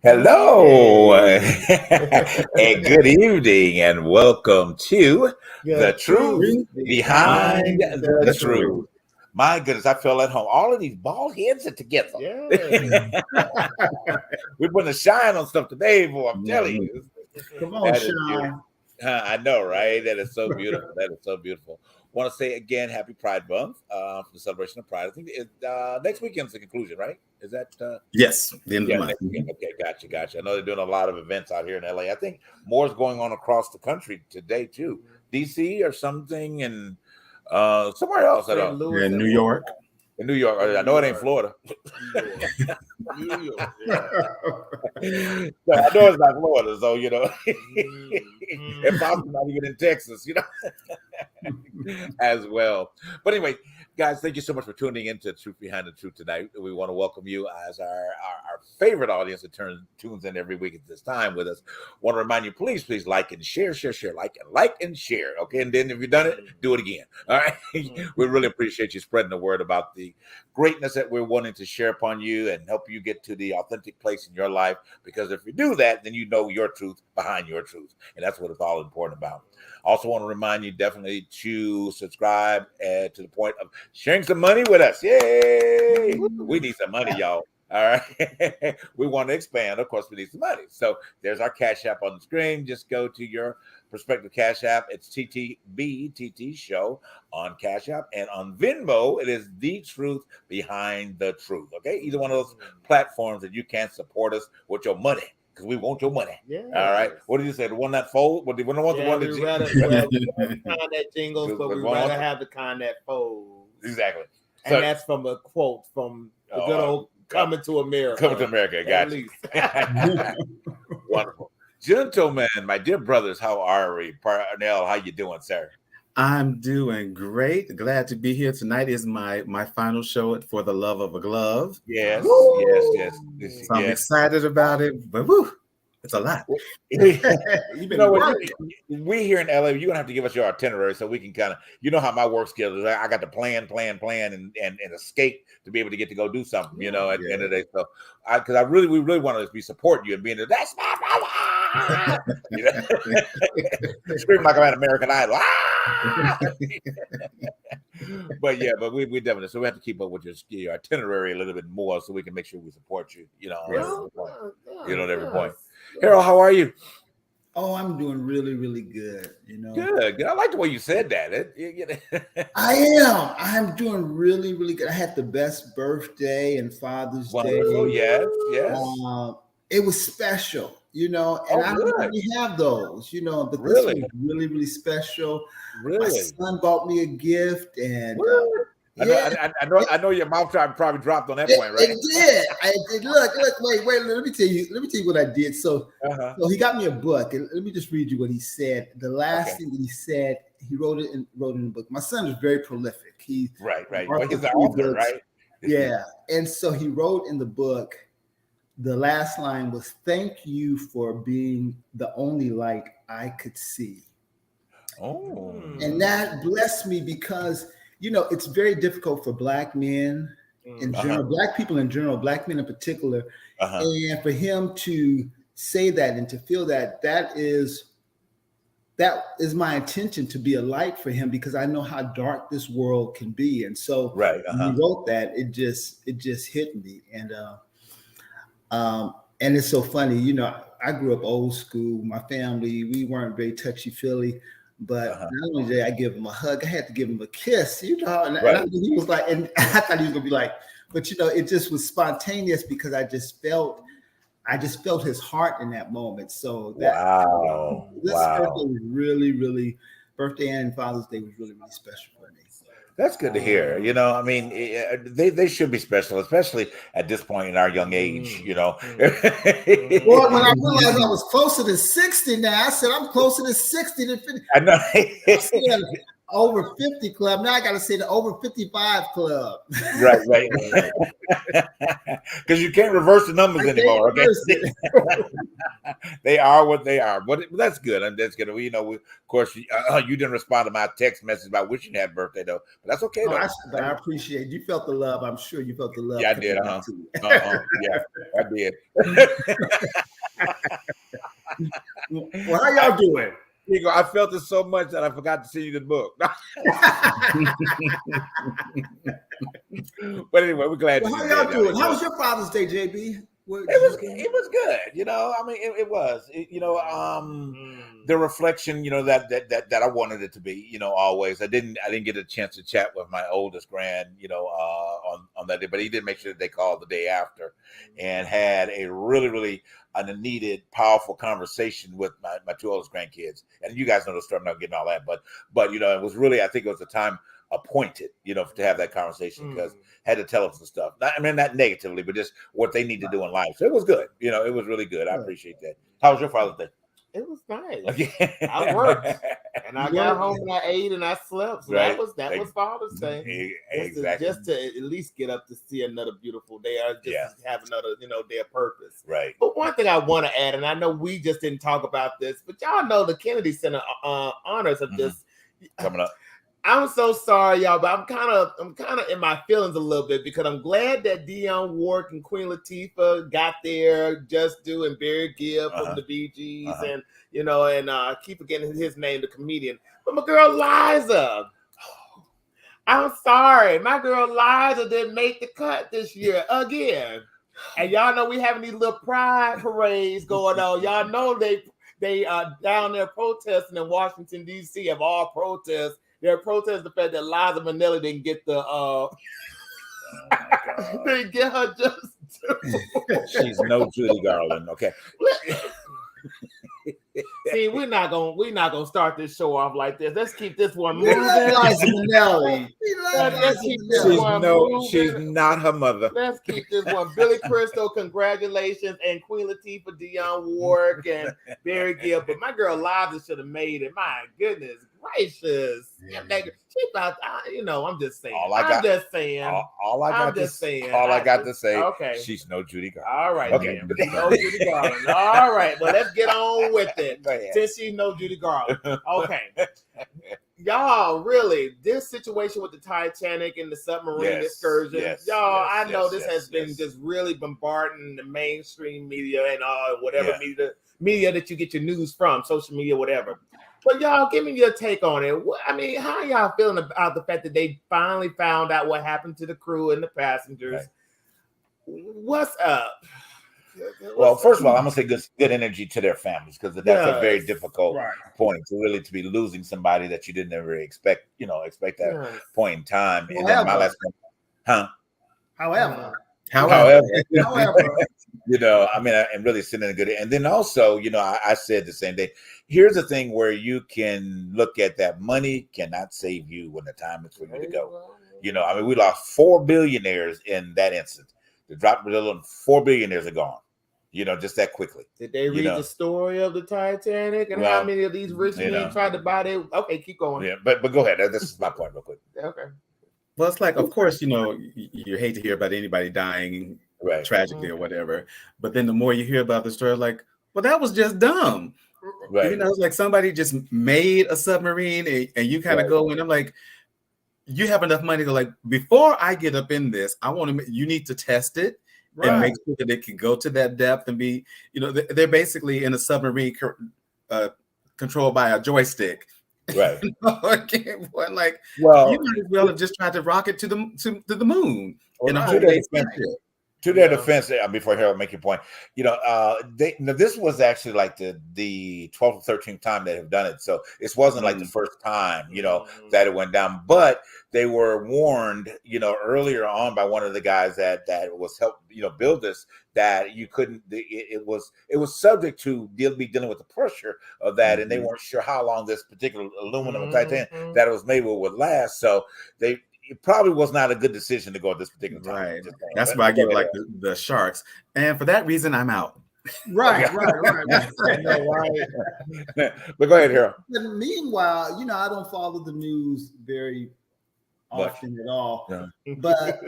Hello, and good evening, and welcome to The Truth Behind the Truth. My goodness, I feel at home. All of these bald heads are together. Yeah. We're putting a shine on stuff today, boy. I'm telling you. Come on, Sean. I know, right? That is so beautiful. That is so beautiful. Want to say again, Happy Pride Month for the celebration of Pride. I think next weekend's the conclusion, right? Is that? Yes, the end of the month. Okay, gotcha. I know they're doing a lot of events out here in LA. I think more is going on across the country today too. DC or something, and somewhere else. In New York. In New York. I know it ain't Florida. New York. So I know it's not Florida, so if I'm not even in Texas, as well. But anyway, guys, thank you so much for tuning into Truth Behind the Truth tonight. We want to welcome you as our favorite audience that tunes in every week at this time with us. Want to remind you, please like and share, like and share. Okay, and then if you've done it, do it again. All right. We really appreciate you spreading the word about the greatness that we're wanting to share upon you and help you get to the authentic place in your life. Because if you do that, then you know your truth behind your truth, and that's what it's all important about. Also want to remind you definitely to subscribe to the point of sharing some money with us. Yay! We need some money, y'all. All right. We want to expand. Of course, we need some money. So there's our Cash App on the screen. Just go to your prospective Cash App. It's TTB Show on Cash App. And on Venmo, it is The Truth Behind the Truth. Okay. Either one of those platforms that you can support us with your money. Because we want your money. Yeah. All right. What did you say? The one that folds? We don't want the one that kind that jingles, but we rather have the kind that folds. Exactly. And that's from a quote from the good old Coming to America. Coming to America. Gotcha. Wonderful. Gentlemen, my dear brothers, how are we? Parnell, how you doing, sir? I'm doing great. Glad to be here. Tonight is my final show For the Love of a Glove. Yes. So I'm excited about it, but it's a lot. We here in LA, you're gonna have to give us your itinerary so we can kind of, how my work schedule is. I got to plan and escape to be able to get to go do something, at the end of the day. So we really want to be supporting you and being that's my brother. Scream like I'm at American Idol. But we definitely, so we have to keep up with your itinerary a little bit more so we can make sure we support you, at every point. Harold, how are you? Oh, I'm doing really, really good. Good. I like the way you said that. I am. I'm doing really, really good. I had the best birthday and Father's Wonderful. Day. Yes. It was special, and I don't really have those, but this Really? was really, really special. Really? My son bought me a gift, and I know your mouth probably dropped on that point, right? It did. I did. Look. Wait. Let me tell you what I did. So he got me a book, and let me just read you what he said. The last thing that he said, he wrote it in the book. My son is very prolific. He's right. Well, he's the author, right? Yeah, and so he wrote in the book. The last line was, "Thank you for being the only light I could see." Oh, and that blessed me because it's very difficult for Black men in general, Black people in general, Black men in particular, and for him to say that and to feel that is my intention, to be a light for him, because I know how dark this world can be. And so when he wrote that, it just hit me. And it's so funny, I grew up old school. My family, we weren't very touchy-feely, but not only did I give him a hug, I had to give him a kiss, and he was like, and I thought he was gonna be like, but it just was spontaneous because I just felt his heart in that moment. So this birthday was really, really, birthday and Father's Day was really, really special for me. That's good to hear. They should be special, especially at this point in our young age. Well, when I realized I was closer to 60 now, I said I'm closer to 60 than 50. I know. over 50 club. Now I got to say the over 55 club. Right. Because you can't reverse the numbers anymore. Okay, they are what they are. But that's good. And that's good. Of course, you didn't respond to my text message about wishing you happy birthday, though. But that's okay. Though. But I appreciate you felt the love. I'm sure you felt the love. Yeah, I did. Yeah, I did. Well, how y'all doing? You go. I felt it so much that I forgot to send you the book. But anyway, we're glad. Well, how y'all doing? How was your Father's Day, JB? It was good. I mean, it was. The reflection, that I wanted it to be. Always. I didn't get a chance to chat with my oldest grand, on that day, but he did make sure that they called the day after, and had a really, really needed, powerful conversation with my two oldest grandkids. And you guys know the story. I'm not getting all that, but it was really. I think it was the time appointed, to have that conversation, because had to tell them some stuff. Not negatively, but just what they need to do in life. So it was good. It was really good. I appreciate that. How was your Father's Day? It was nice. I worked and I got home and I ate and I slept. So that was Father's Day. Exactly. Just to at least get up to see another beautiful day, or just have another, day of purpose. Right. But one thing I want to add, and I know we just didn't talk about this, but y'all know the Kennedy Center honors of just coming up. I'm so sorry, y'all, but I'm kind of in my feelings a little bit, because I'm glad that Dionne Warwick and Queen Latifah got there, Just Do and Barry Gibb from the Bee Gees, and I keep forgetting his name, the comedian. But my girl Liza, I'm sorry, my girl Liza didn't make the cut this year again. And y'all know we having these little pride parades going on. Y'all know they are down there protesting in Washington D.C. of all protests. They're protesting the fact that Liza Minnelli didn't get didn't get her just. She's no Judy Garland. Okay. See, we're not gonna start this show off like this. Let's keep this one moving. Liza Minnelli. She's not her mother. Let's keep this one. Billy Crystal, congratulations, and Queen Latifah, Dionne Warwick, and Barry Gibb. But my girl Liza should have made it. My goodness gracious. Yeah. She about, I'm just saying. All I got to say. Okay. She's no Judy Garland. All right. Okay. No Judy Garland. All right. Well, let's get on with it. Since she's no Judy Garland. Okay. Y'all, really, this situation with the Titanic and the submarine excursion, I know this has been just really bombarding the mainstream media and whatever media that you get your news from, social media, whatever. But y'all, give me your take on it. I mean, how y'all feeling about the fact that they finally found out what happened to the crew and the passengers? Right. What's up? Well, first of all, I'm gonna say good energy to their families, because that's a very difficult point to be losing somebody that you didn't ever expect that point in time. And then my last point, However, and really sitting in a good. And then also, I said the same thing. Here's the thing where you can look at that money cannot save you when the time is for you to go. We lost 4 billionaires in that instance. The drop of 4 billionaires are gone. Just that quickly. Did they read the story of the Titanic and how many of these rich men tried to buy their? Okay, keep going. Yeah, but go ahead. This is my point, real quick. Okay. Well, it's like, of course, you hate to hear about anybody dying tragically or whatever, but then the more you hear about the story, like, well, that was just dumb. Right. It's like somebody just made a submarine and you kind of go in. I'm like, you have enough money to, like, before I get up in this, you need to test it and make sure that it can go to that depth and be, they're basically in a submarine controlled by a joystick. Right. You might as well have just tried to rocket to the moon. To their defense, before Harold make your point, this was actually like the 12th or 13th time they have done it. So this wasn't like the first time, that it went down. But they were warned, earlier on by one of the guys that was helped, build this, that you couldn't. It was subject to be dealing with the pressure of that, and they weren't sure how long this particular aluminum titanium that it was made with would last. So it probably was not a good decision to go at this particular time. Right. That's why I give like the sharks. And for that reason, I'm out. Right. But go ahead, Harold. But meanwhile, I don't follow the news very often at all. Yeah. But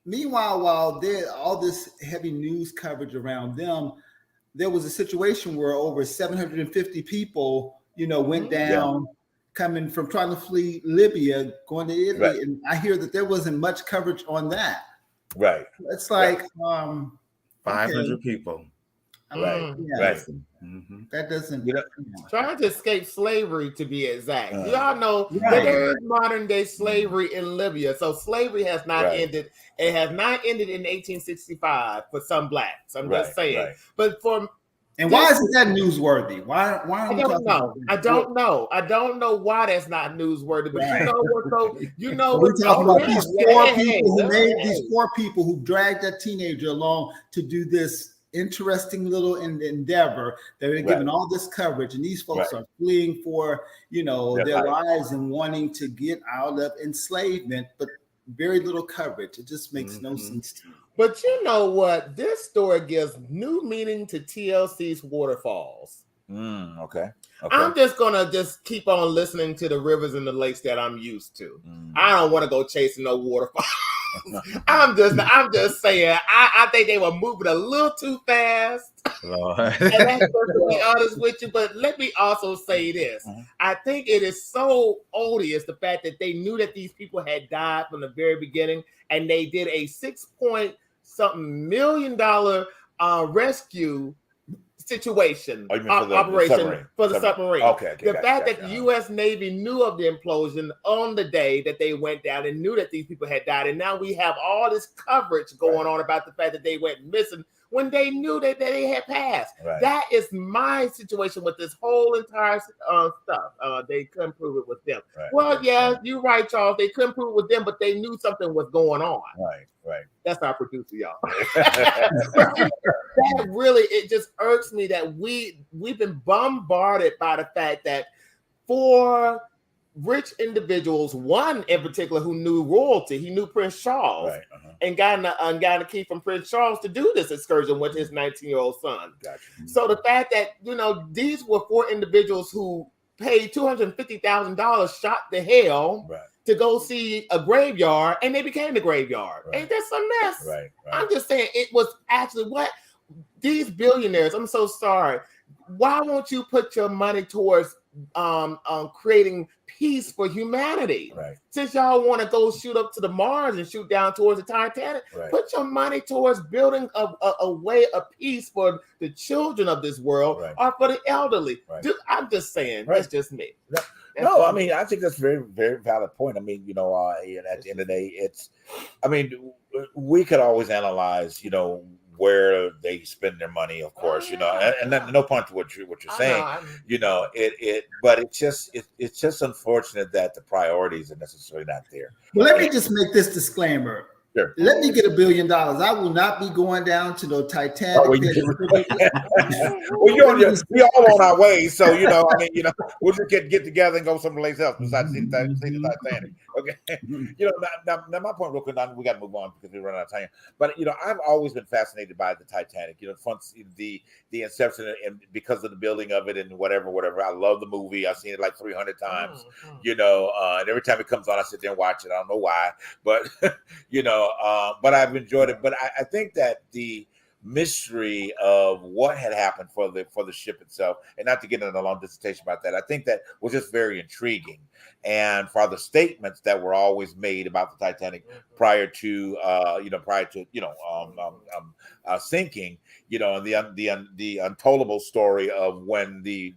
meanwhile, while there all this heavy news coverage around them, there was a situation where over 750 people, went down, coming from trying to flee Libya, going to Italy. Right. And I hear that there wasn't much coverage on that. Right. It's like 500 people. Right. Right. Mm-hmm. That doesn't trying to escape slavery, to be exact. Y'all know there is modern day slavery in Libya. So slavery has not ended. It has not ended in 1865 for some blacks. I'm just saying. Right. But why isn't that newsworthy? Why I don't know. I don't know why that's not newsworthy. But you know what? We're talking about these poor people who dragged that teenager along to do this interesting little endeavor that they're given all this coverage, and these folks are fleeing for their lives and wanting to get out of enslavement, but very little coverage. It just makes no sense to me. But you know what? This story gives new meaning to TLC's Waterfalls. Okay. I'm just gonna keep on listening to the rivers and the lakes that I'm used to. I don't want to go chasing no waterfalls. I'm just saying. I think they were moving a little too fast. And that's to be honest with you. But let me also say this: I think it is so odious the fact that they knew that these people had died from the very beginning, and they did a $6-point-something million rescue situation operation for the submarine. Okay, the fact that the U.S. Navy knew of the implosion on the day that they went down and knew that these people had died, and now we have all this coverage going on about the fact that they went missing when they knew that they had passed. Right. That is my situation with this whole entire stuff. They couldn't prove it with them. Right. You're right, Charles. They couldn't prove it with them, but they knew something was going on. Right. That's our producer, y'all. That really, it just irks me that we've been bombarded by the fact that for rich individuals, one in particular who knew royalty, he knew Prince Charles, and got a key from Prince Charles to do this excursion with his 19-year-old son. Gotcha. So the fact that these were 4 individuals who paid $250,000, shot the hell to go see a graveyard, and they became the graveyard. Ain't that some mess? Right. I'm just saying it was actually what these billionaires. I'm so sorry. Why won't you put your money towards creating peace for humanity? Right. Since y'all want to go shoot up to the Mars and shoot down towards the Titanic, put your money towards building a way of peace for the children of this world or for the elderly. I'm just saying, that's just me. No, I mean, I think that's a very, very valid point. I mean, at the end of the day, we could always analyze, where they spend their money, of course, and no point to what you're saying, but it's just unfortunate that the priorities are necessarily not there. Well, let me just make this disclaimer. Sure. Let me get $1 billion. I will not be going down to the Titanic. We're all on our way, so we'll just get together and go someplace else besides see the Titanic. Okay, now my point, real quick. We got to move on because we run out of time. But I've always been fascinated by the Titanic. The inception, and because of the building of it and whatever. I love the movie. I've seen it like 300 times. And every time it comes on, I sit there and watch it. I don't know why, but but I've enjoyed it. But I think that the mystery of what had happened for the ship itself, and not to get into a long dissertation about that, I think that was just very intriguing. And for the statements that were always made about the Titanic prior to sinking, and the untoldable story of when the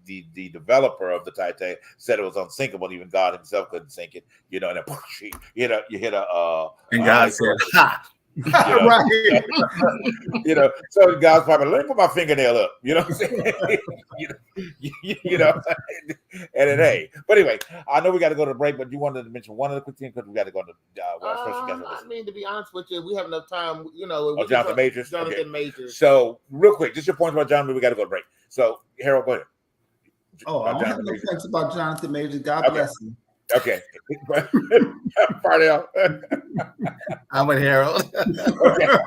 developer of the Titanic said it was unsinkable, and even God himself couldn't sink it, and then you hit and God said, "Ha." So God's probably, let me put my fingernail up, what I'm saying? And it ain't. But anyway, I know we got to go to the break, but you wanted to mention one other quick thing because we got to go to I mean, to be honest with you, we have enough time, Jonathan Majors. Majors. So real quick, just your points about Jonathan, we got to go to break. So Harold, go ahead. I don't have no points about Jonathan Majors. God bless him. Okay. Parnell. I'm with Harold. Okay.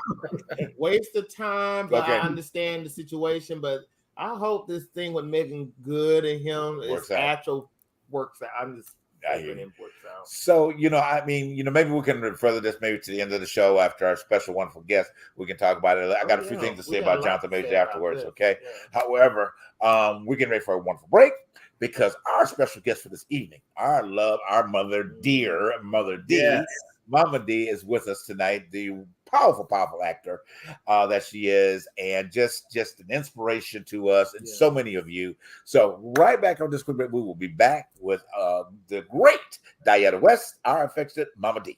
Waste of time, but I understand the situation. But I hope this thing with Megan Good and him works out. I'm just hoping it works out. So, I mean, maybe we can further this maybe to the end of the show after our special wonderful guest. We can talk about it. I got a few things to say about Jonathan Major afterwards, okay? Yeah. However, we're getting ready for a wonderful break because our special guest for this evening, our mother, dear Mother D, yes. Mama D is with us tonight, the powerful actor that she is, and just an inspiration to us and so many of you. So right back on this quick break, we will be back with the great DeEtta West, our affectionate Mama D.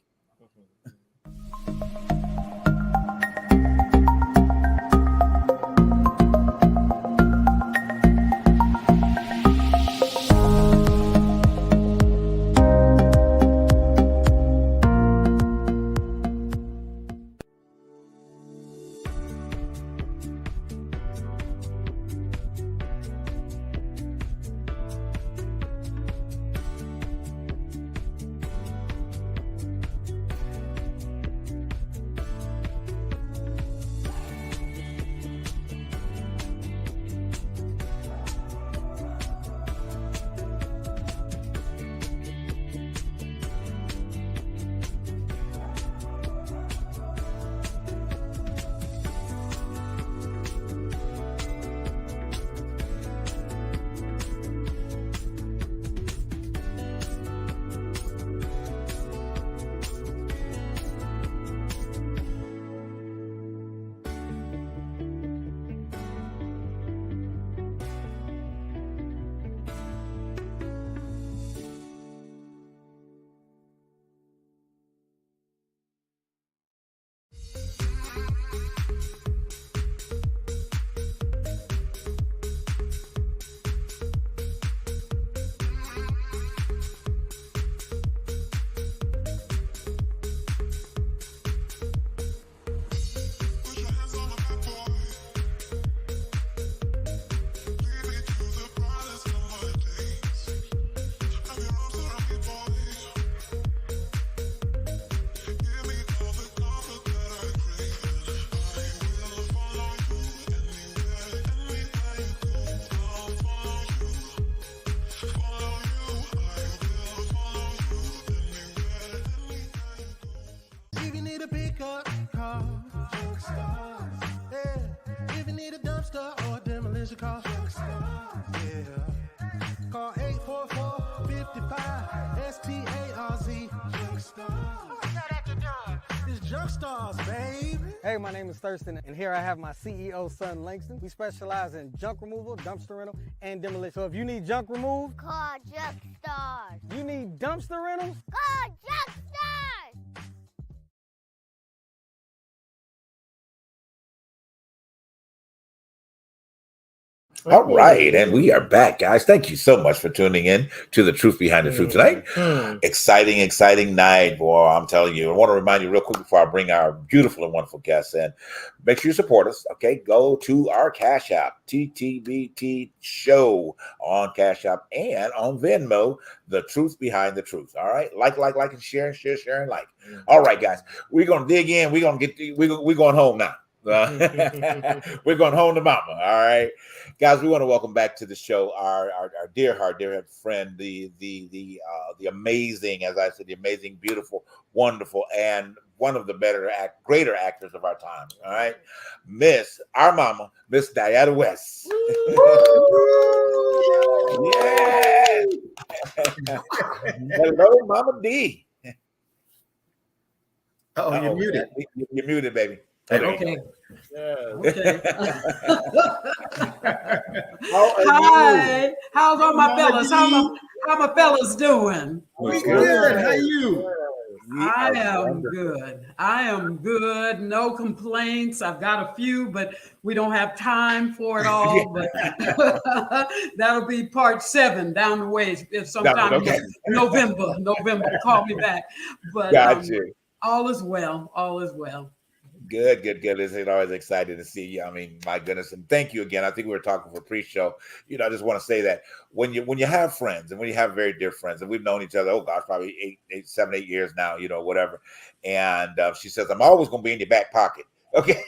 Call 844-55-STARZ. It's Junk Stars, baby. Hey, my name is Thurston, and here I have my CEO, son Langston. We specialize in junk removal, dumpster rental, and demolition. So if you need junk removed, call Junk Stars. You need dumpster rentals, call Junk Stars. All right, and we are back, guys. Thank you so much for tuning in to the Truth Behind the Truth tonight. Exciting night, boy, I'm telling you. I want to remind you real quick before I bring our beautiful and wonderful guests in. Make sure you support us, okay? Go to our Cash App, TTBT Show on Cash App and on Venmo, The Truth Behind the Truth, all right? Like, and share, and like. All right, guys, we're going to dig in. We're going home now. We're going home to mama. All right, guys, we want to welcome back to the show our dear friend, the amazing, as I said, the amazing, beautiful, wonderful, and one of the greater actors of our time. All right, our mama, Miss DeEtta West. Yeah. Hello, Mama D. You're muted. You're muted, baby. Okay. Okay. Hi. How's all my fellas? How my fellas doing? We good. How you? I am good. No complaints. I've got a few, but we don't have time for it all. But that'll be part 7 down the way. If sometime November. Call me back. But gotcha. All is well. Good, good, good. It's always excited to see you. I mean, my goodness, and thank you again. I think we were talking for pre-show. I just want to say that when you have friends and when you have very dear friends, and we've known each other, oh gosh, probably 8 years now, whatever. And she says, I'm always going to be in your back pocket. Okay.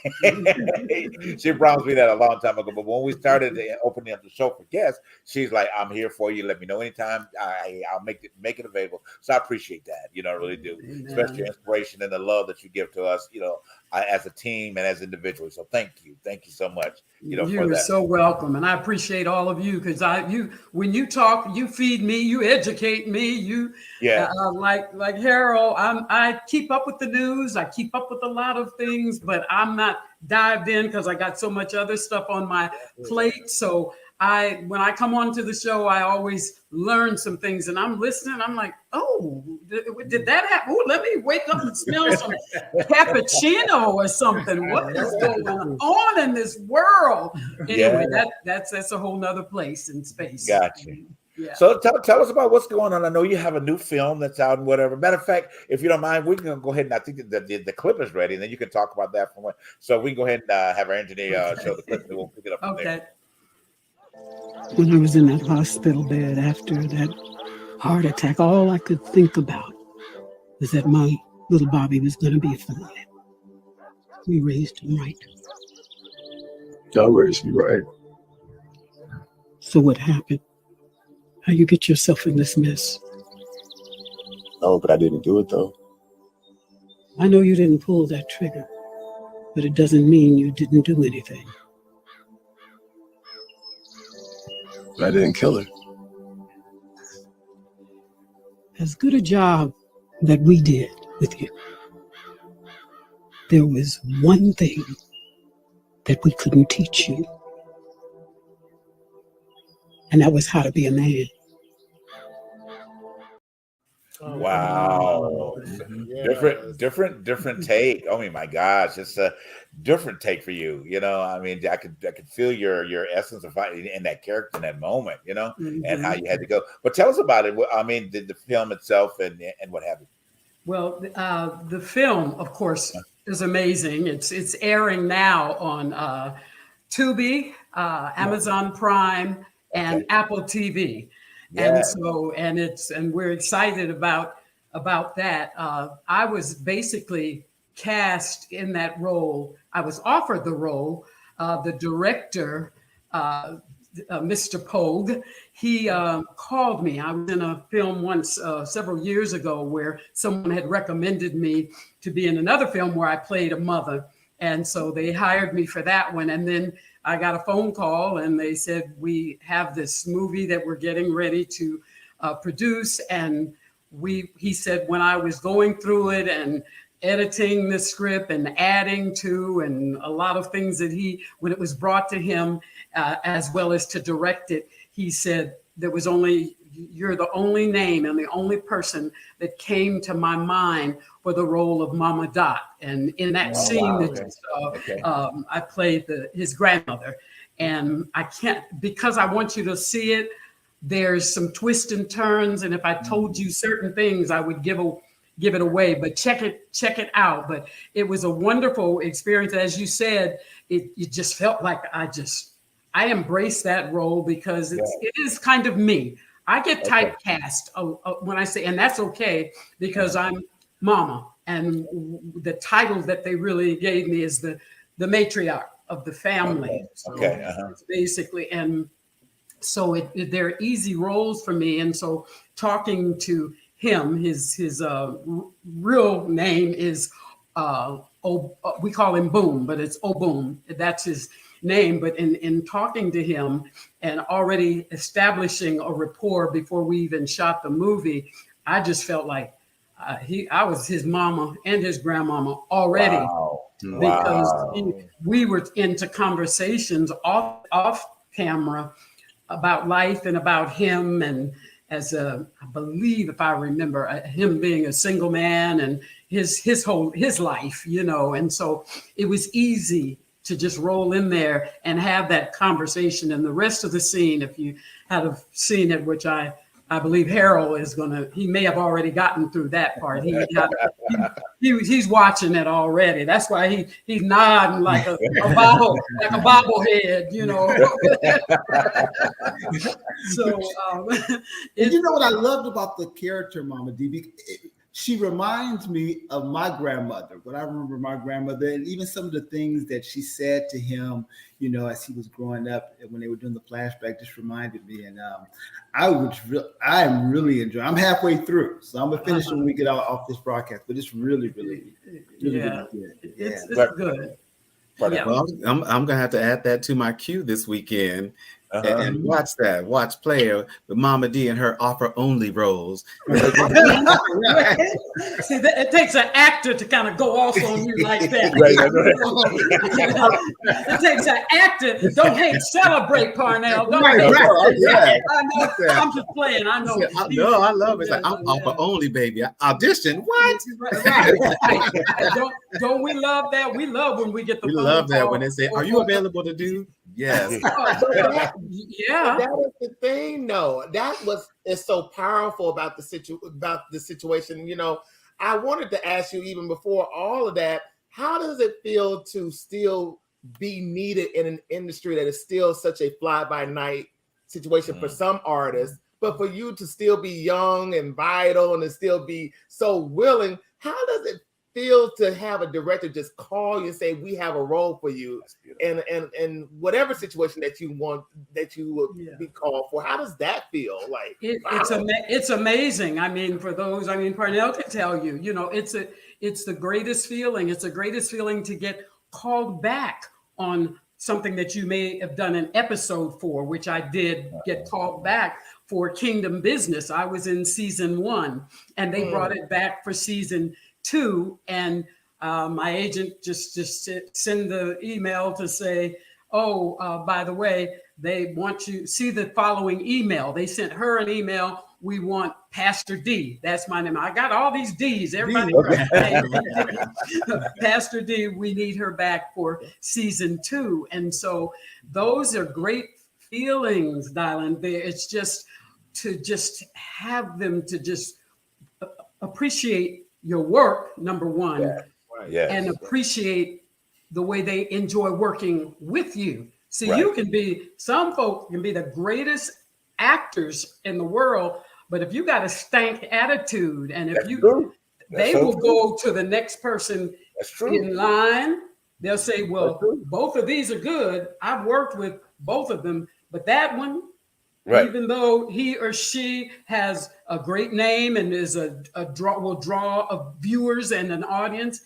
She promised me that a long time ago. But when we started opening up the show for guests, she's like, I'm here for you. Let me know anytime. I'll make it available. So I appreciate that. I really do. Amen. Especially your inspiration and the love that you give to us, as a team and as individuals. So thank you. Thank you so much. You're so welcome. And I appreciate all of you because when you talk, you feed me, you educate me, like Harold, I keep up with the news. I keep up with a lot of things, but I'm not dived in because I got so much other stuff on my plate. So when I come on to the show, I always learn some things and I'm listening. I'm like, oh, did that happen? Oh, let me wake up and smell some cappuccino or something. What is going on in this world? Anyway, that's a whole nother place in space. Gotcha. Yeah. So tell us about what's going on. I know you have a new film that's out and whatever. Matter of fact, if you don't mind, we can go ahead and I think the clip is ready, and then you can talk about that so we can go ahead and have our engineer show the clip, and we'll pick it up from there. When I was in that hospital bed after that heart attack, all I could think about was that my little Bobby was going to be fine. We raised him right. God raised me right. So what happened? How you get yourself in this mess? Oh, but I didn't do it though. I know you didn't pull that trigger, but it doesn't mean you didn't do anything. I didn't kill her. As good a job that we did with you, there was one thing that we couldn't teach you, and that was how to be a man. Wow. Different take. Oh my gosh, it's a different take for you. I mean, I could feel your essence of fighting in that character in that moment, and how you had to go. But tell us about it. I mean, the film itself and what have you. Well, the film, of course, is amazing. It's airing now on Tubi, Amazon Prime, and Apple TV. Yeah. And we're excited about that. I was basically cast in that role. I was offered the role. The director, Mr. Pogue, he called me. I was in a film once several years ago where someone had recommended me to be in another film where I played a mother. And so they hired me for that one. And then I got a phone call and they said, we have this movie that we're getting ready to produce. And he said, when I was going through it and editing the script and adding to, and a lot of things that when it was brought to him, as well as to direct it, he said, you're the only name and the only person that came to my mind for the role of Mama Dot. And in that scene that you saw, I played his grandmother. And I can't, because I want you to see it, there's some twists and turns. And if I told you certain things, I would give it away, but check it out. But it was a wonderful experience. As you said, it just felt like I embraced that role because it is kind of me. I get typecast when I say, and that's okay because I'm Mama. And the title that they really gave me is the matriarch of the family. Basically. And so they're easy roles for me. And so talking to him, his real name is, we call him Boom, but it's Oboom. That's his name. But in talking to him and already establishing a rapport before we even shot the movie, I just felt like I was his mama and his grandmama already. Because we were into conversations off camera about life and about him, and I believe, if I remember, him being a single man and his life, and so it was easy to just roll in there and have that conversation. And the rest of the scene, if you had seen it, which I I believe Harold is he may have already gotten through that part. He's watching it already. That's why he's nodding like a bobblehead, you know. So you know what I loved about the character, Mama D? She reminds me of my grandmother. What I remember my grandmother, and even some of the things that she said to him, you know, as he was growing up, when they were doing the flashback, just reminded me. And I am really enjoying. I'm halfway through, so I'm gonna finish when we get off this broadcast. But it's really good. It's good. Yeah. Well, I'm gonna have to add that to my queue this weekend. And watch Player with Mama D and her offer only roles. See, it takes an actor to kind of go off on you like that. It takes an actor. Don't hate, celebrate, Parnell. Don't hate. I'm just playing. I know. No, I love it. It's like, I'm offer only, baby. Audition. What? Don't we love that? We love when we get the. We love that when they say, "Are you available to do?" Yes. Yeah. That is the thing, though. It's so powerful about the situation. You know, I wanted to ask you even before all of that, how does it feel to still be needed in an industry that is still such a fly-by-night situation for some artists, but for you to still be young and vital and to still be so willing? How does it feel to have a director just call you and say, we have a role for you and whatever situation that you want, that you would be called for? How does that feel? Like it's amazing. I mean, for those, Parnell can tell you, you know, it's the greatest feeling. It's the greatest feeling to get called back on something that you may have done an episode for, which I did get called back for Kingdom Business. I was in season 1 and they brought it back for season 2, and my agent just send the email to say, by the way, they want you see the following email. They sent her an email. We want Pastor D. That's my name. I got all these D's. Everybody, Pastor D. We need her back for season 2, and so those are great feelings, Dylan. It's just to have them to just appreciate your work, number one, and appreciate the way they enjoy working with you. See, some folk can be the greatest actors in the world, but if you got a stank attitude, and if they will go to the next person in line, they'll say, well, both of these are good. I've worked with both of them, but that one, even though he or she has a great name and is will draw viewers and an audience,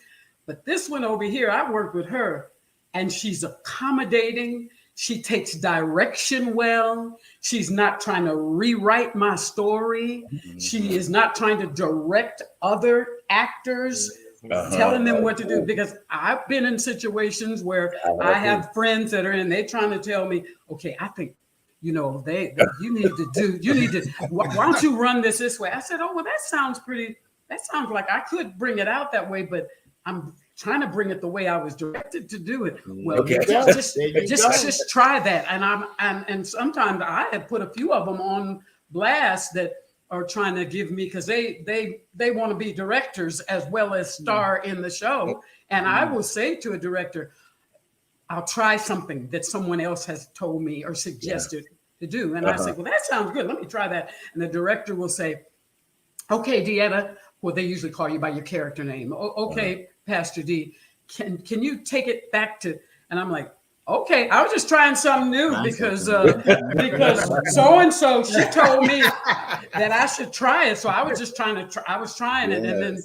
but this one over here, I worked with her, and she's accommodating. She takes direction well. She's not trying to rewrite my story. She is not trying to direct other actors, telling them what to do, because I've been in situations where I have friends that are in, they're trying to tell me, okay, I think, you know, you need to, why don't you run this way? I said, oh, well, that sounds like I could bring it out that way, but I'm trying to bring it the way I was directed to do it. Well, just try that. And sometimes I have put a few of them on blast that are trying to give me, because they want to be directors as well as star in the show. And I will say to a director, I'll try something that someone else has told me or suggested to do. And I say, well, that sounds good. Let me try that. And the director will say, okay, DeEtta. Well, they usually call you by your character name. Okay, Pastor D, can you take it back to, and I'm like, okay, I was just trying something new because so-and-so, she told me that I should try it. So I was just trying it. And then,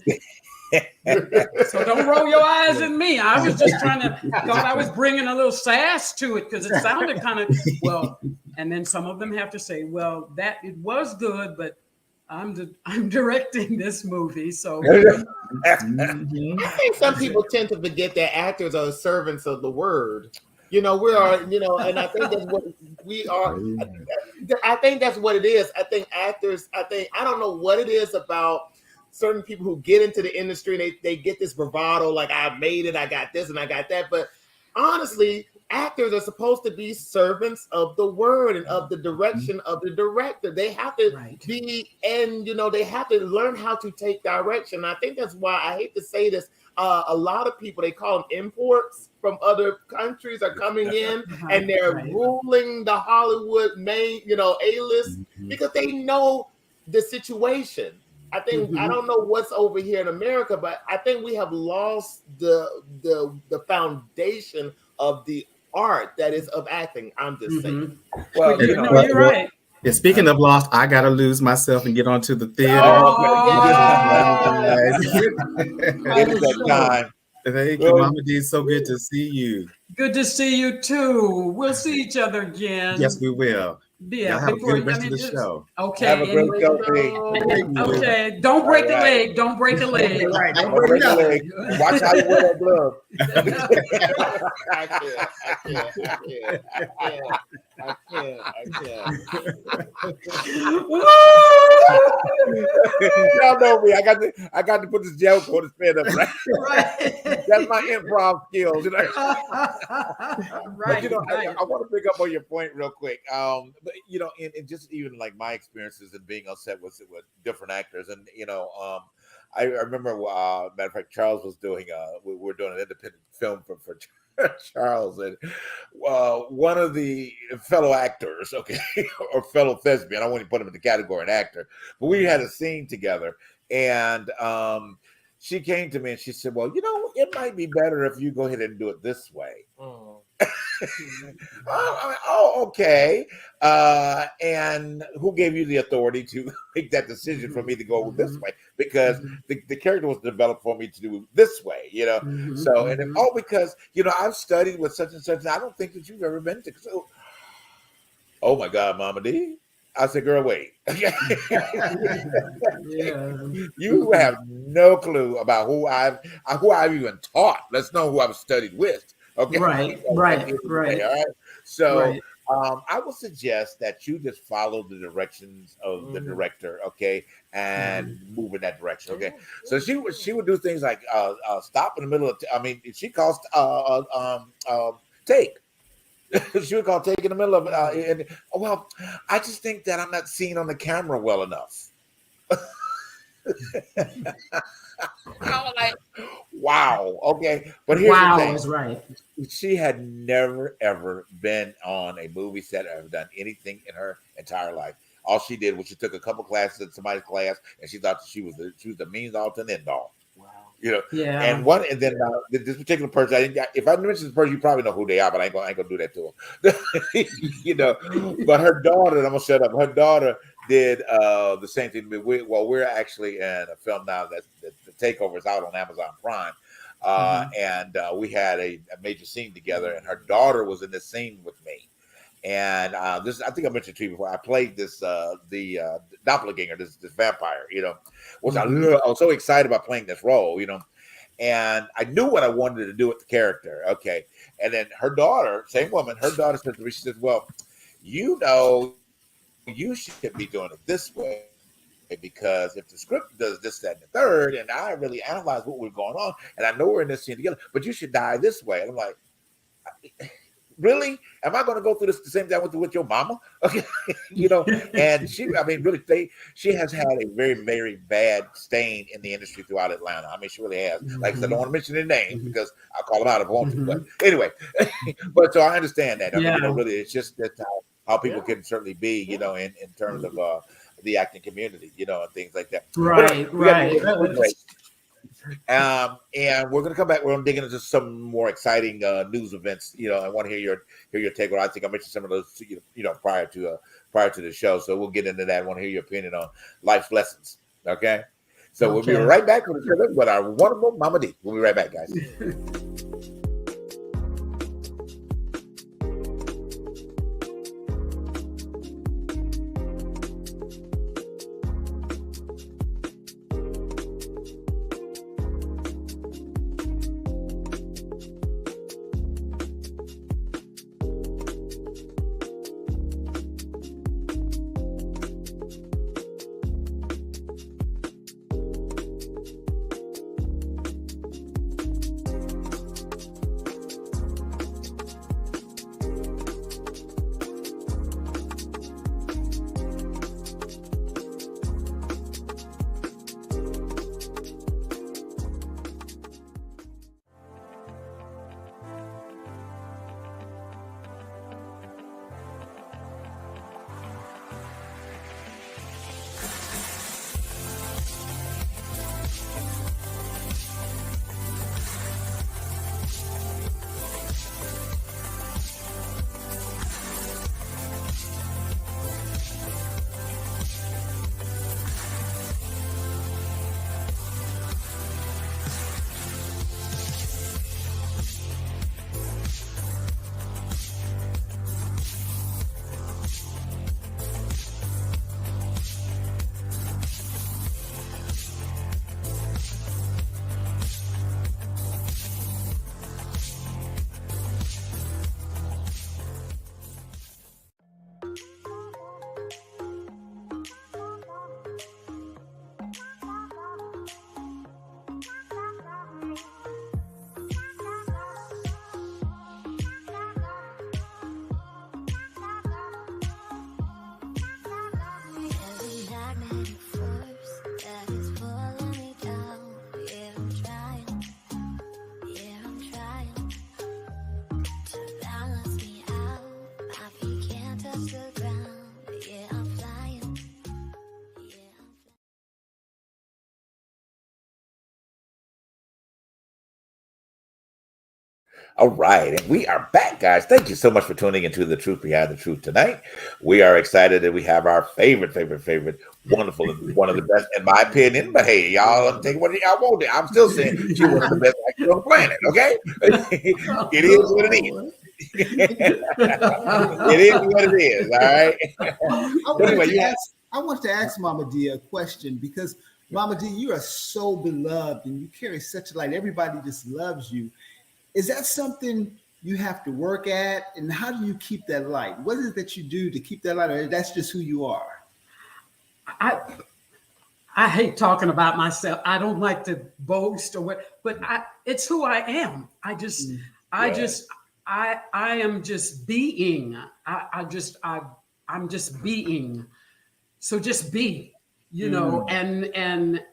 so don't roll your eyes at me. I was just thought I was bringing a little sass to it because it sounded kind of, well, and then some of them have to say, well, that it was good, but I'm directing this movie, so I think some people tend to forget that actors are servants of the word. You know, we are, you know, and I think that's what we are. I think that's what it is. I think actors, I don't know what it is about certain people who get into the industry and they get this bravado, like I made it, I got this and I got that. But honestly, actors are supposed to be servants of the word and of the direction of the director. They have to be, and they have to learn how to take direction. I think that's why I hate to say this. A lot of people, they call them imports from other countries, are coming in and they're ruling the Hollywood main, A-list because they know the situation. I think I don't know what's over here in America, but I think we have lost the foundation of the art that is of acting. I'm just saying. Well, you're right. Yeah, speaking of lost, I gotta lose myself and get onto the theater. It's that time. Thank you, Mama D. So good to see you. Good to see you too. We'll see each other again. Yes, we will. Yeah, have a good rest of the show. Okay. Have a great show. Okay. Don't break a leg. Don't break a leg. Don't break a leg. Watch how you wear that glove. I can't. Y'all know me. I got to put this gel coat and stand up, right? That's my improv skills. But I want to pick up on your point real quick. But and just even like my experiences and being on set with different actors, and I remember, matter of fact, Charles was doing we were doing an independent film for Charles, and one of the fellow actors, or fellow thespian, I wouldn't put him in the category of an actor, but we had a scene together, and she came to me and she said, well, it might be better if you go ahead and do it this way. Okay. And who gave you the authority to make that decision for me to go this way? Because the character was developed for me to do this way, So, and then, because, I've studied with such and such, and I don't think that you've ever been to. So, oh my God, Mama D. I said, girl, wait. You have no clue about who I've even taught. Let's know who I've studied with. Okay. Right. All right. So I would suggest that you just follow the directions of the director, and move in that direction. Okay. So she would do things like stop in the middle of. She calls take. She would call take in the middle of it. I just think that I'm not seen on the camera well enough. I was like, wow, okay. But here's the thing. Is right. She had never, ever been on a movie set or ever done anything in her entire life. All she did was she took a couple classes in somebody's class, and she thought she was the means all to an end all. Yeah. And then this particular person, if I mention this person, you probably know who they are, but I ain't gonna do that to them. But her daughter, and I'm gonna shut up. Her daughter did the same thing. We're actually in a film now that the Takeover is out on Amazon Prime, and we had a major scene together, and her daughter was in this scene with me. And this, I think I mentioned to you before, I played this the doppelganger, this vampire, which I was so excited about playing this role, and I knew what I wanted to do with the character. Okay. And then her daughter, same woman, her daughter said to me, she says, well, you should be doing it this way, because if the script does this, that, and the third, and I really analyze what was going on, and I know we're in this scene together, but you should die this way. And I'm like, really? Am I going to go through this the same thing I went through with your mama? Okay, and she has had a very, very bad stain in the industry throughout Atlanta. She really has. Like I said, I don't want to mention their names because I'll call them out if I want to. But anyway, but so I understand that. Really, it's just that's how people can certainly be, in terms of the acting community, and things like that. Right. And we're going to come back. We're going to dig into some more exciting news events. I want to hear your take on. I think I mentioned some of those, prior to the show. So we'll get into that. I want to hear your opinion on life's lessons. Okay. So we'll be right back with our wonderful Mama D. We'll be right back, guys. All right, and we are back, guys. Thank you so much for tuning into The Truth Behind the Truth tonight. We are excited that we have our favorite, wonderful, one of the best, in my opinion. But hey, y'all take what y'all want. I'm still saying she's one of the best actors on the planet. Okay, it is what it is. It is what it is. All right. Anyway, I want to ask Mama D a question, because Mama D, you are so beloved and you carry such a light. Everybody just loves you. Is that something you have to work at? And how do you keep that light? What is it that you do to keep that light? Or that's just who you are? I hate talking about myself. I don't like to boast or what, but it's who I am. I am just being. I'm just being. So just be, you know, and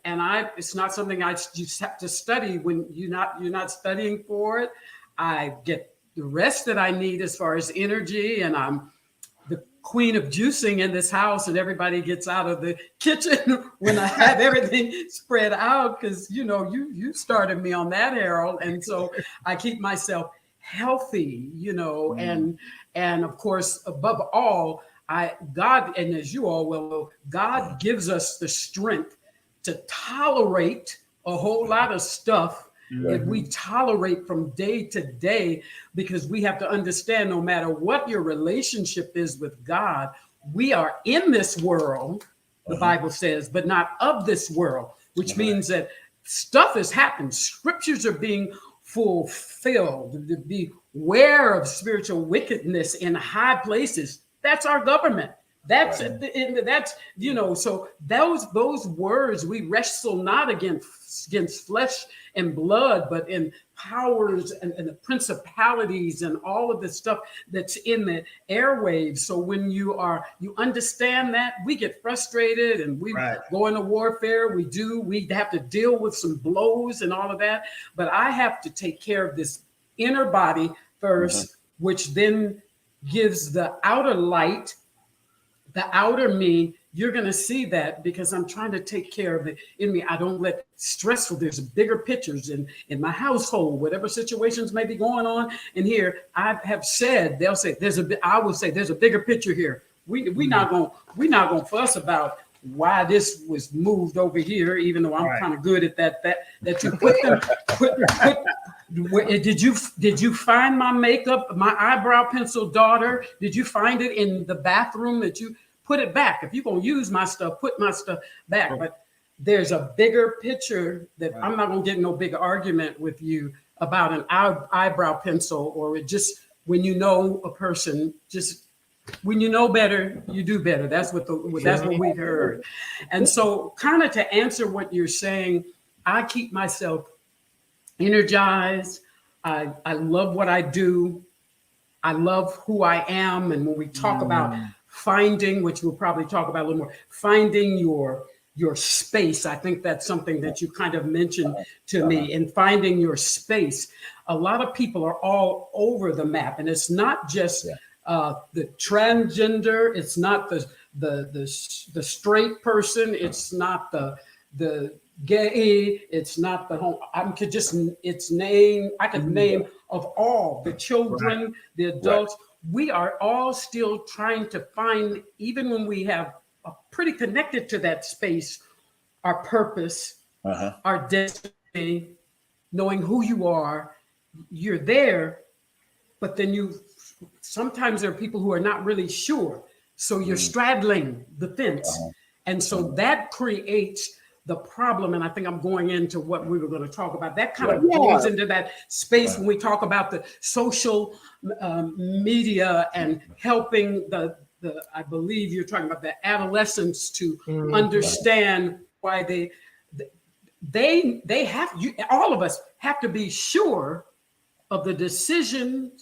it's not something I just have to study when you're not studying for it. I get the rest that I need as far as energy, and I'm the queen of juicing in this house, and everybody gets out of the kitchen when I have everything spread out, because you know you started me on that, Harold, and so I keep myself healthy, you know, and of course above all, God, and as you all well know, God gives us the strength to tolerate a whole lot of stuff that we tolerate from day to day, because we have to understand, no matter what your relationship is with God, we are in this world, the Bible says, but not of this world, which means that stuff has happened. Scriptures are being fulfilled. To be aware of spiritual wickedness in high places. That's our government. That's that's, you know, so those words, we wrestle not against flesh and blood, but in powers and the principalities and all of the stuff that's in the airwaves. So when you understand that, we get frustrated and we go into warfare. We have to deal with some blows and all of that. But I have to take care of this inner body first, which then gives the outer light, the outer me. You're going to see that, because I'm trying to take care of it in me. I don't let stressful, there's bigger pictures in my household, whatever situations may be going on in here. I have said, they'll say I will say there's a bigger picture here. We're not going to fuss about why this was moved over here, even though I'm kind of good at that you put them, did you find my makeup, my eyebrow pencil, daughter? Did you find it in the bathroom? That you put it back? If you're going to use my stuff, put my stuff back. But there's a bigger picture that I'm not going to get no big argument with you about an eyebrow pencil, or it just, when you know a person, just when you know better, you do better. That's what we've heard. And so kind of to answer what you're saying, I keep myself energized. I love what I do. I love who I am. And when we talk about finding, which we'll probably talk about a little more, finding your space, I think that's something that you kind of mentioned to me, and finding your space. A lot of people are all over the map, and it's not just the transgender, it's not the straight person, it's not the gay, it's not the home. I could name of all the children, the adults. We are all still trying to find, even when we have pretty connected to that space, our purpose, our destiny, knowing who you are. You're there, but then sometimes there are people who are not really sure. So you're straddling the fence. And so that creates the problem. And I think I'm going into what we were going to talk about. That kind of goes into that space when we talk about the social media and helping I believe you're talking about the adolescents to understand why they have, all of us have to be sure of the decision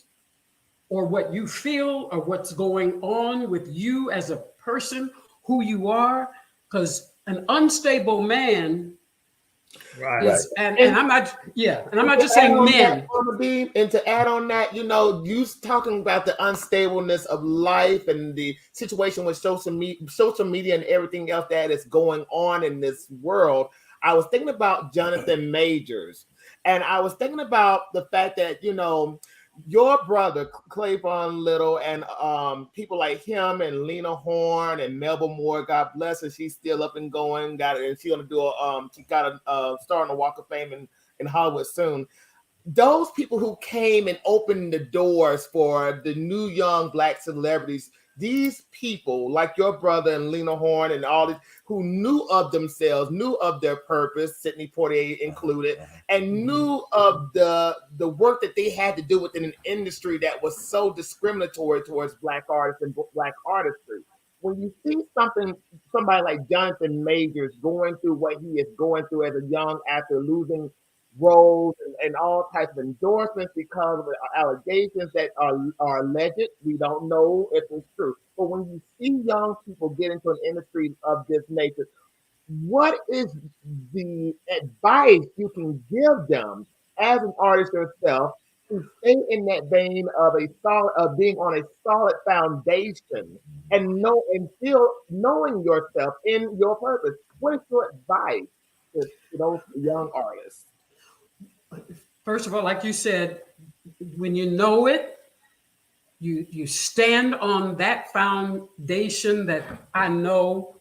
or what you feel or what's going on with you as a person, who you are, because an unstable man is, and I'm not just saying men. And to add on that, you talking about the unstableness of life and the situation with social media and everything else that is going on in this world. I was thinking about Jonathan Majors. And I was thinking about the fact that, your brother Clayvon Little and people like him and Lena Horne and Melba Moore, God bless her, she's still up and going. She's gonna do she got a star on the Walk of Fame in Hollywood soon. Those people who came and opened the doors for the new young Black celebrities, these people like your brother and Lena Horne and all these who knew of themselves, knew of their purpose, Sidney Poitier included, and knew of the work that they had to do within an industry that was so discriminatory towards Black artists and Black artistry. When you see somebody like Jonathan Majors going through what he is going through as a young actor, losing roles and all types of endorsements because of allegations that are alleged. We don't know if it's true. But when you see young people get into an industry of this nature, what is the advice you can give them as an artist yourself to stay in that vein of being on a solid foundation and still knowing yourself in your purpose? What is your advice to those young artists? First of all, like you said, when you know it, you stand on that foundation that I know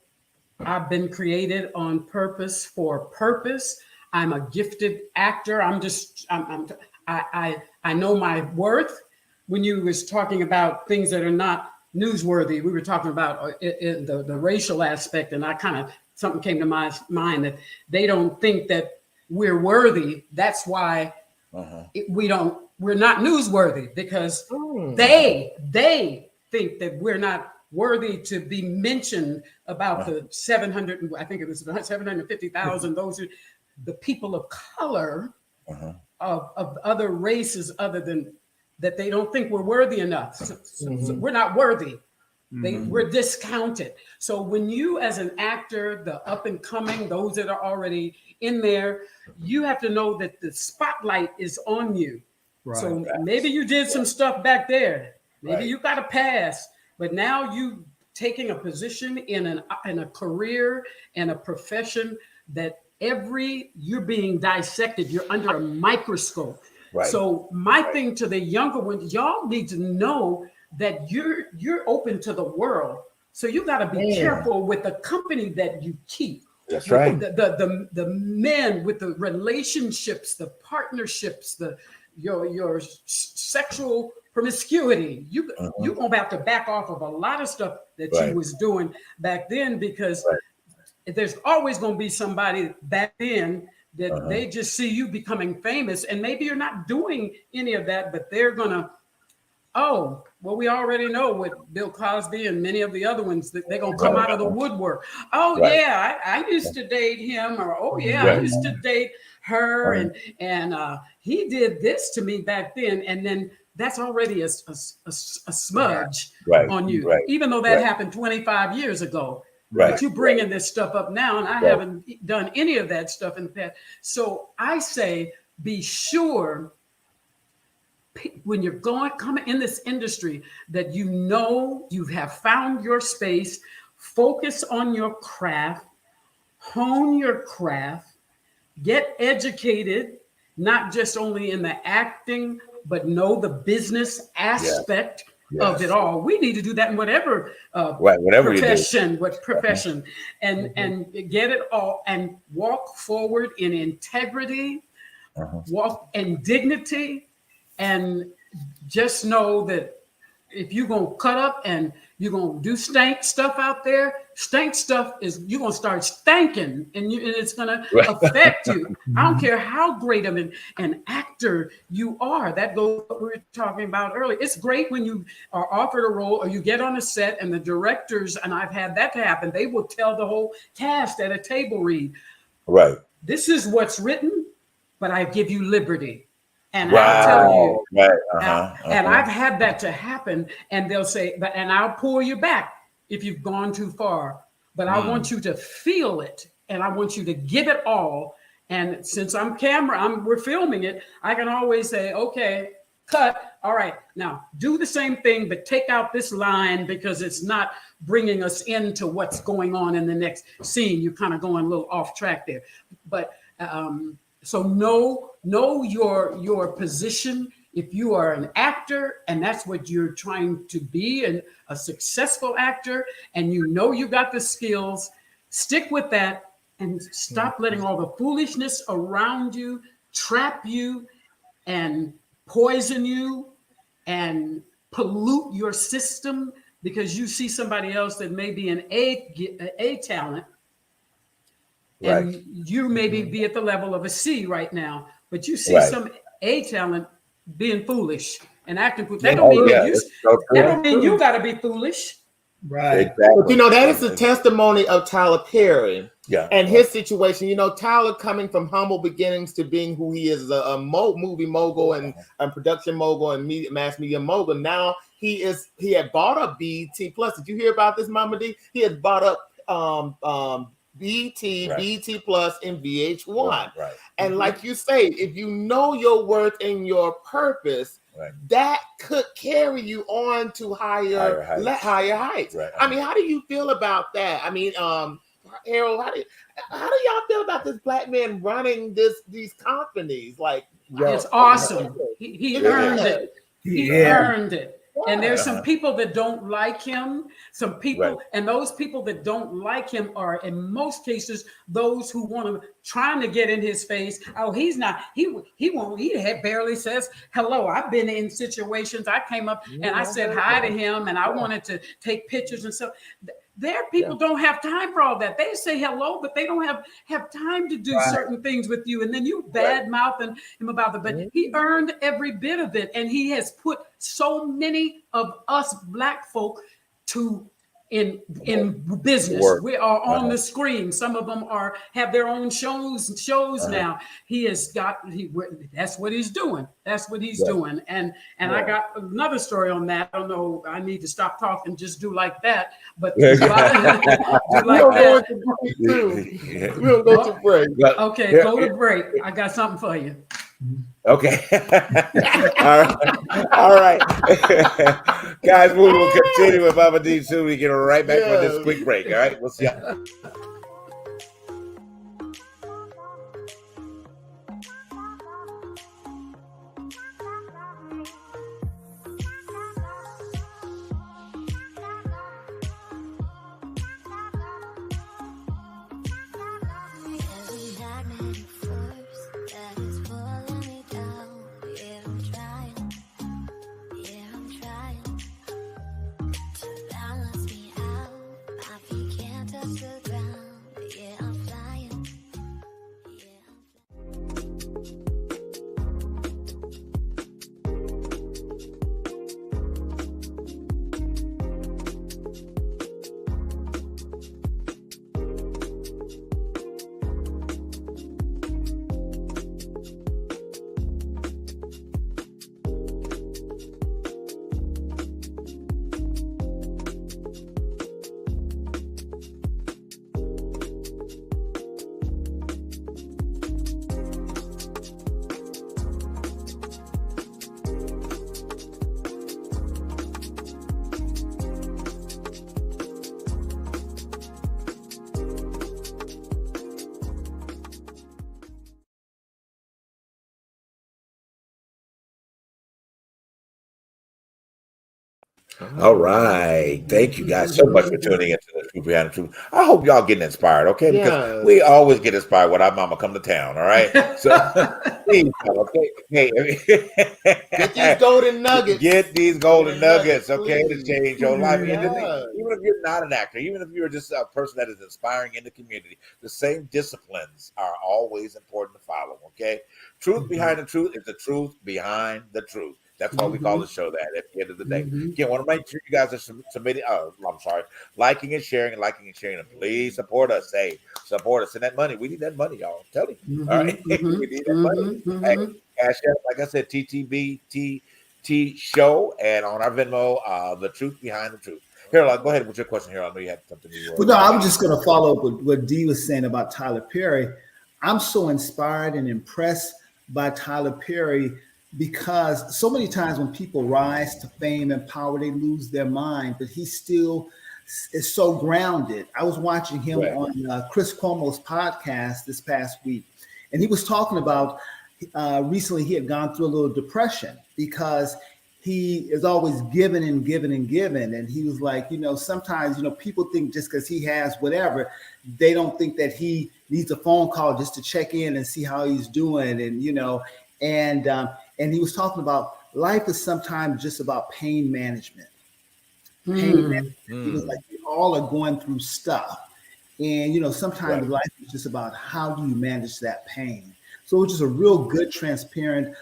I've been created on purpose for purpose. I'm a gifted actor. I know my worth. When you was talking about things that are not newsworthy, we were talking about the racial aspect, and something came to my mind that they don't think that we're worthy. That's why we're not newsworthy, because they think that we're not worthy to be mentioned about the 700, I think it was 750,000, those are the people of color of other races other than that. They don't think we're worthy enough. So we're not worthy. We're discounted. So when you, as an actor, the up and coming, those that are already in there, you have to know that the spotlight is on you. Right. So maybe you did some stuff back there. Maybe you got a pass, but now you taking a position in a career and a profession that you're being dissected. You're under a microscope. Right. So my thing to the younger ones, y'all need to know that you're open to the world. So you got to be careful with the company that you keep. That's right. The men with the relationships, the partnerships, your sexual promiscuity. You gonna have to back off of a lot of stuff that you was doing back then, because there's always gonna be somebody back then that they just see you becoming famous, and maybe you're not doing any of that, but they're gonna, we already know with Bill Cosby and many of the other ones that they're going to come out of the woodwork. I used to date him, or I used to date her, and he did this to me back then. And then that's already a smudge on you, even though that happened 25 years ago. Right. But you bringing this stuff up now, and I haven't done any of that stuff in the past. So I say, be sure when you're coming in this industry that you know you have found your space. Focus on your craft, hone your craft, get educated, not just only in the acting, but know the business aspect of it all. We need to do that in whatever profession, and get it all and walk forward in integrity, walk in dignity. And just know that if you're going to cut up and you're going to do stank stuff out there, stank stuff is, you're going to start stanking, and it's going to affect you. I don't care how great of an actor you are. That goes what we were talking about earlier. It's great when you are offered a role or you get on a set and the directors, and I've had that to happen, they will tell the whole cast at a table read, this is what's written, but I give you liberty. And I'll tell you, and I've had that to happen, and they'll say, and I'll pull you back if you've gone too far, but I want you to feel it, and I want you to give it all. And since we're filming it, I can always say, okay, cut. All right, now do the same thing, but take out this line because it's not bringing us into what's going on in the next scene. You're kind of going a little off track there. But so know know your position. If you are an actor and that's what you're trying to be, and a successful actor, and you know you got the skills, stick with that and stop letting all the foolishness around you trap you and poison you and pollute your system because you see somebody else that may be an A talent, and you maybe be at the level of a C right now, but you see some A talent being foolish and acting foolish. That don't mean that don't mean you got to be foolish. Right. Exactly. But that is the testimony of Tyler Perry. And his situation. Tyler coming from humble beginnings to being who he is, a movie mogul and production mogul and mass media mogul. Now he had bought up BET Plus. Did you hear about this, Mama D? He had bought up BET Plus, and VH1. Right. And like you say, if you know your worth and your purpose, that could carry you on to higher heights. Right. I mean, how do you feel about that? I mean, Harold, how do y'all feel about this black man running these companies? Like, it's awesome. He earned it. He earned it. And there's some people that don't like him. Some people, and those people that don't like him are, in most cases, those who want to trying to get in his face. Oh, he's not. He won't. He barely says hello. I've been in situations. I came up and I said hi to him, and I wanted to take pictures and stuff. Their people don't have time for all that. They say hello, but they don't have time to do certain things with you. And then you bad mouthing him about it. But he earned every bit of it. And he has put so many of us black folk in business. We are on the screen. Some of them have their own shows now. He has got that's what he's doing. That's what he's doing. And I got another story on that. I don't know. I need to stop talking. Just do like that. But do like that. We'll go to break. Okay, go to break. I got something for you. Okay. All right. Guys, we will continue with Mama D soon. We get right back for this quick break. All right. We'll see y'all. All right. Thank you guys so much for tuning into the Truth Behind the Truth. I hope y'all getting inspired, okay? Because we always get inspired when our mama come to town, all right? So please, get these golden nuggets. Get these golden nuggets, okay, to change your life. Even if you're not an actor, even if you're just a person that is inspiring in the community, the same disciplines are always important to follow, okay? Truth behind the truth is the truth behind the truth. That's why we call the show that at the end of the day. Again, want to make sure you guys are submitting, liking and sharing, and please support us. Hey, support us. And that money, we need that money, y'all. I'm telling you. All right. We need that money. Hey, cash out, like I said, TTBTT show, and on our Venmo, the truth behind the truth. Harold, go ahead with your question, Harold. I know you had something you were. Well, no, I was just going to follow up with what Dee was saying about Tyler Perry. I'm so inspired and impressed by Tyler Perry, because so many times when people rise to fame and power, they lose their mind, but he still is so grounded. I was watching him on Chris Cuomo's podcast this past week, and he was talking about recently he had gone through a little depression because he is always giving and giving and giving. And he was like, sometimes, people think just because he has whatever, they don't think that he needs a phone call just to check in and see how he's doing. And he was talking about life is sometimes just about pain management. Pain management. He was like, we all are going through stuff. And, sometimes life is just about how do you manage that pain. So it was just a real good, transparent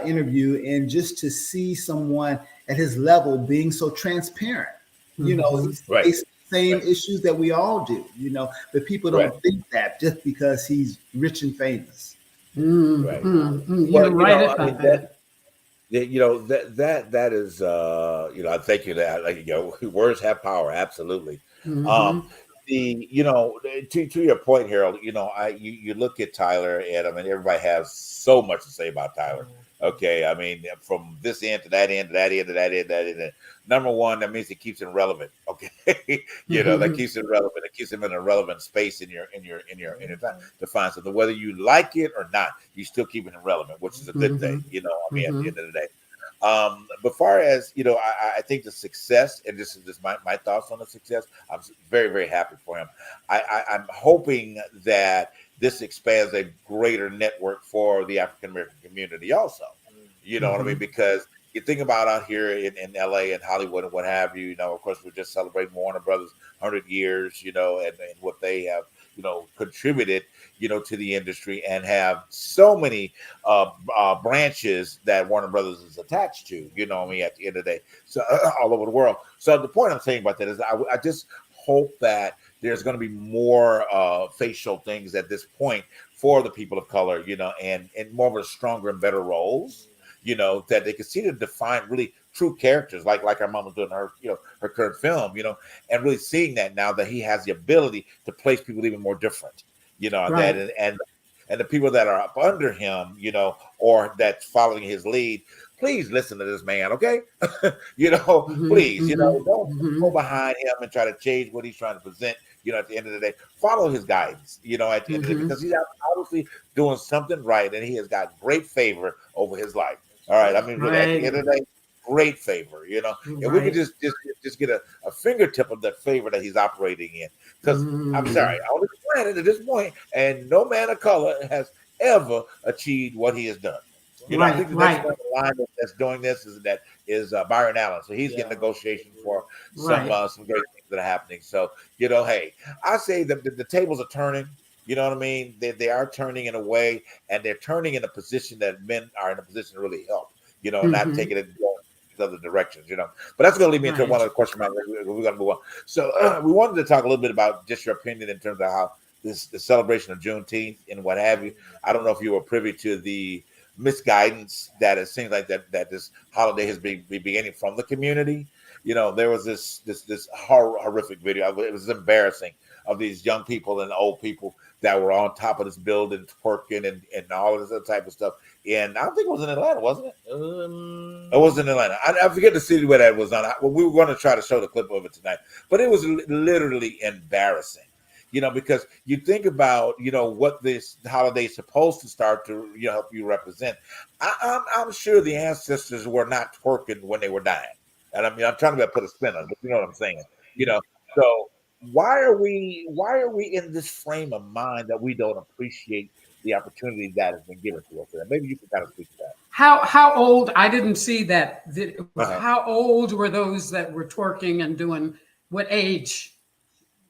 interview, and just to see someone at his level being so transparent, he's facing the same issues that we all do, but people don't think that just because he's rich and famous. You're right about that. That is I thank you that words have power, absolutely. To your point, Harold, you look at Tyler, and I mean everybody has so much to say about Tyler. Okay, I mean from this end to that end to that end to that end, that end. Number one, that means it keeps him relevant. Okay, that keeps him relevant. It keeps him in a relevant space in your time to find something. Whether you like it or not, you still keeping him relevant, which is a good thing. At the end of the day. But far as I think the success, and this is just my thoughts on the success. I'm very, very happy for him. I'm hoping that this expands a greater network for the African American community also. You know what I mean? Because you think about out here in LA and Hollywood and what have you, of course, we're just celebrating Warner Brothers 100 years, and what they have, contributed, to the industry, and have so many branches that Warner Brothers is attached to, at the end of the day, so all over the world. So the point I'm saying about that is I just hope that there's going to be more facial things at this point for the people of color, and more of a stronger and better roles, that they can see to define really true characters, like our mama's doing her, her current film, and really seeing that now that he has the ability to place people even more different, that and the people that are up under him, or that's following his lead, please listen to this man, okay? Please, don't go behind him and try to change what he's trying to present. At the end of the day, follow his guidance, at the end of the day, because he's obviously doing something right, and he has got great favor over his life. All right, I mean, at the end of the day, great favor, and we can just get a fingertip of that favor that he's operating in. Because I'm sorry, I only granted at this point, and no man of color has ever achieved what he has done. I think the next one in line that's doing this is Byron Allen. So he's getting negotiation for some great things that are happening. So hey, I say that the tables are turning. You know what I mean? They are turning in a way, and they're turning in a position that men are in a position to really help. Not taking it other directions. But that's going to lead me into one other question. We're going to move on. So we wanted to talk a little bit about just your opinion in terms of how the celebration of Juneteenth and what have you. I don't know if you were privy to the misguidance that it seems like that this holiday has been beginning from the community. There was this horrific video. It was embarrassing, of these young people and old people that were on top of this building twerking and all of this other type of stuff. And I think it was in Atlanta, wasn't it? It was in Atlanta. I forget the city where that was on. Well, we were going to try to show the clip of it tonight, but it was literally embarrassing. Because you think about, what this holiday is supposed to start to, help you represent. I'm sure the ancestors were not twerking when they were dying. And I mean, I'm trying to put a spin on it, but you know what I'm saying? So why are we in this frame of mind that we don't appreciate the opportunity that has been given to us? Maybe you can kind of speak to that. How old? I didn't see that. How old were those that were twerking and doing? What age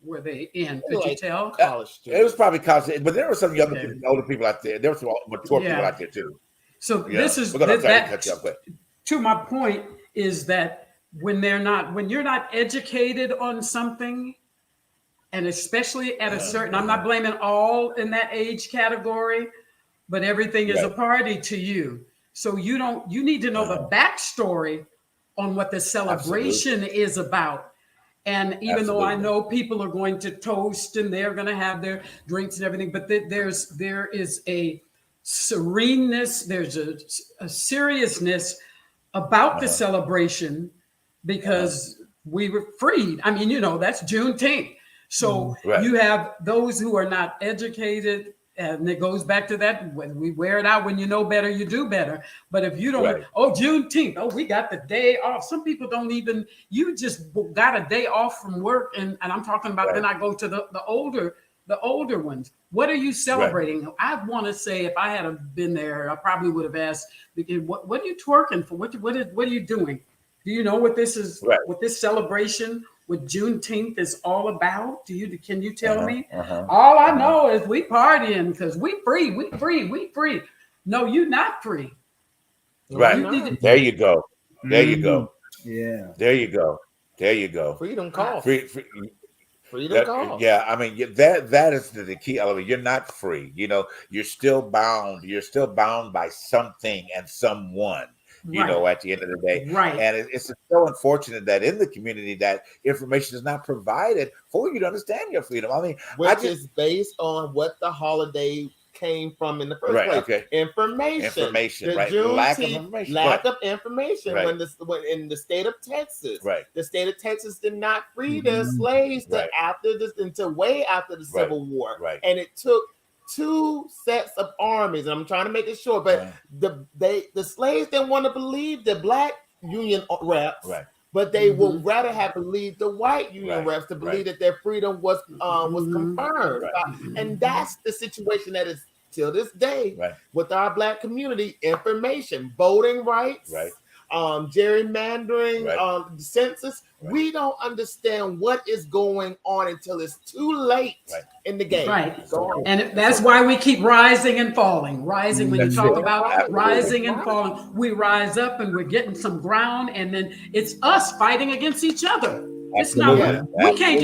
were they in? Could you tell? College students. It was probably college, but there were some younger people, older people out there. There were some mature people out there too. So this is that. To my point is that when you're not educated on something, and especially at a certain, I'm not blaming all in that age category, but everything is a party to you. So you need to know the backstory on what the celebration is about. And even though I know people are going to toast and they're going to have their drinks and everything, but there is a sereneness, there's a seriousness about the celebration, because we were freed. I mean, that's Juneteenth. So you have those who are not educated, And it goes back to that, when we wear it out, when you know better, you do better. But if you don't, Right. oh, Juneteenth, oh, we got the day off. Some people don't even, you just got a day off from work. And I'm talking about, Right. then I go to the older ones. What are you celebrating? Right. I want to say, if I had been there, I probably would have asked, what are you twerking for? What are you doing? Do you know what this is, right. what this celebration with Juneteenth is all about? Can you tell me? All I know is we partying because we free. No, you're not free. Right. There you go. There you go. Yeah. There you go. There you go. Freedom call. Freedom call. Yeah, I mean that is the key element. You're not free. You know, you're still bound. You're still bound by something and someone. You know, at the end of the day, right? And it's so unfortunate that in the community that information is not provided for you to understand your freedom. I mean, which is based on what the holiday came from in the first place. Okay. Information. Right. Lack of information. Lack of information. Right. When in the state of Texas, right. The state of Texas did not free their slaves until way after the Civil War. Right. And it took 2 sets of armies, and I'm trying to make it short, but the slaves didn't want to believe the black Union reps, but they would rather have believed the white Union reps to believe that their freedom was confirmed. And that's the situation that is till this day with our black community. Information, voting rights, gerrymandering, census. We don't understand what is going on until it's too late in the game. Right. And that's why we keep rising and falling. Rising, when you talk about rising and falling, we rise up and we're getting some ground, and then it's us fighting against each other. It's not, we can't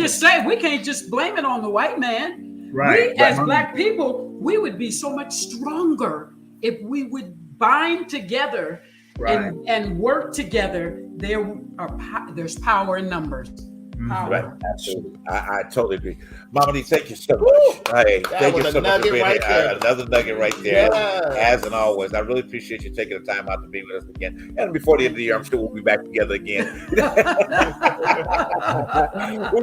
just blame it on the white man. Right. We as black people, we would be so much stronger if we would bind together and work together. There's power in numbers. Power. Right, absolutely. I totally agree. Mama D, thank you so much. Hey, thank you so much for being here. Another nugget right there, as and always. I really appreciate you taking the time out to be with us again. And before the end of the year, I'm sure we'll be back together again. We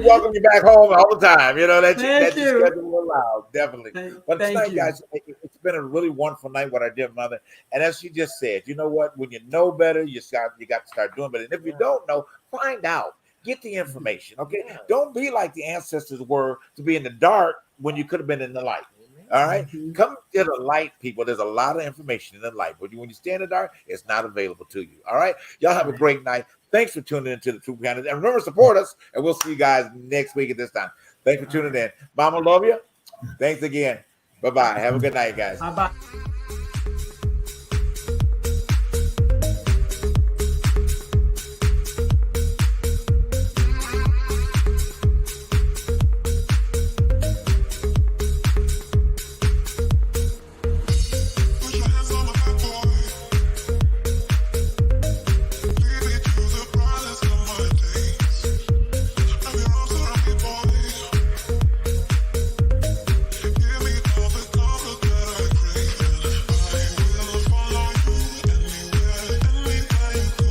welcome you back home all the time. You know, that your schedule will allow, definitely. But tonight, guys, it's been a really wonderful night with our dear mother. And as she just said, you know what? When you know better, you got to start doing better. And if you don't know, find out. Get the information, okay? Don't be like the ancestors were, to be in the dark when you could have been in the light. All right? Come to the light, people. There's a lot of information in the light, but when you stay in the dark, it's not available to you. All right? Y'all have a great night. Thanks for tuning into the Truth Behind It. And remember, support us, and we'll see you guys next week at this time. Thanks for tuning in. Mama, love you. Thanks again. Bye-bye. Have a good night, guys. Bye-bye.